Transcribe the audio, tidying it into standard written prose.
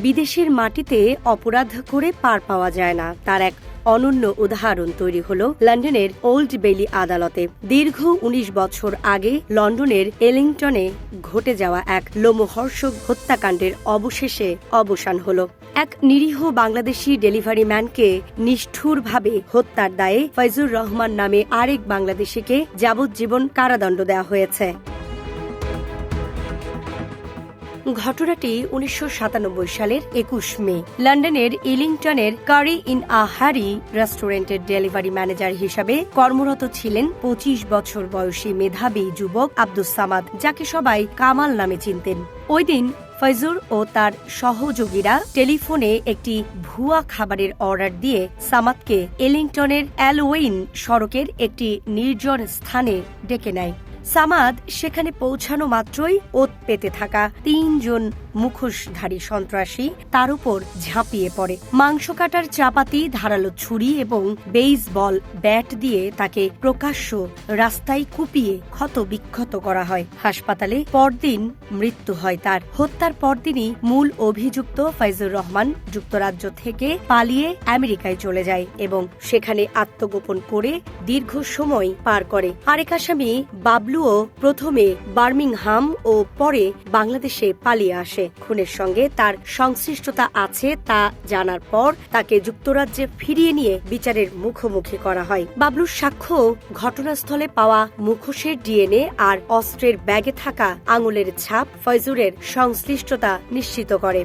বিদেশের মাটিতে অপরাধ করে পার পাওয়া যায় না, তার এক অনন্য উদাহরণ তৈরি হল লন্ডনের ওল্ড বেইলি আদালতে। দীর্ঘ ১৯ বছর আগে লন্ডনের এলিংটনে ঘটে যাওয়া এক লোমহর্ষক হত্যাকাণ্ডের অবশেষে অবসান হল। এক নিরীহ বাংলাদেশি ডেলিভারি ম্যানকে নিষ্ঠুরভাবে হত্যার দায়ে ফয়জুর রহমান নামে আরেক বাংলাদেশিকে যাবজ্জীবন কারাদণ্ড দেওয়া হয়েছে। ঘটনাটি ১৯৯৭ সালের ২১ মে লন্ডনের ইলিংটনের কারি ইন আ হ্যারি রেস্টুরেন্টের ডেলিভারি ম্যানেজার হিসাবে কর্মরত ছিলেন ২৫ বছর বয়সী মেধাবী যুবক আব্দুস সামাদ, যাকে সবাই কামাল নামে চিনতেন। ওই দিন ফয়জুর ও তার সহযোগীরা টেলিফোনে একটি ভুয়া খাবারের অর্ডার দিয়ে সামাদকে এলিংটনের অ্যালওয়েইন সড়কের একটি নির্জন স্থানে ডেকে নেয়। সামাদ সেখানে পৌঁছানো মাত্রই ওত পেতে থাকা ৩ জন মুখোশধারী সন্ত্রাসী তার উপর ঝাঁপিয়ে পড়ে। মাংস কাটার চাপাতি, ধারালো ছুরি এবং বেসবল ব্যাট দিয়ে তাকে প্রকাশ্য রাস্তায় কুপিয়ে ক্ষত বিক্ষত করা হয়। হাসপাতালে পরদিন মৃত্যু হয় তার। হত্যার পরদিনই মূল অভিযুক্ত ফয়জুর রহমান যুক্তরাজ্য থেকে পালিয়ে আমেরিকায় চলে যায় এবং সেখানে আত্মগোপন করে দীর্ঘ সময় পার করে। আরেক আসামি বাবলুও প্রথমে বার্মিংহাম ও পরে বাংলাদেশে পালিয়ে আসে। খুনের সঙ্গে তার সংশ্লিষ্টতা আছে তা জানার পর তাকে যুক্তরাজ্যে ফিরিয়ে নিয়ে বিচারের মুখোমুখি করা হয়। বাবলুর সাক্ষ্য ঘটনাস্থলে পাওয়া মুখোশের ডিএনএ আর অস্ত্রের ব্যাগে থাকা আঙুলের ছাপ ফয়জুরের সংশ্লিষ্টতা নিশ্চিত করে।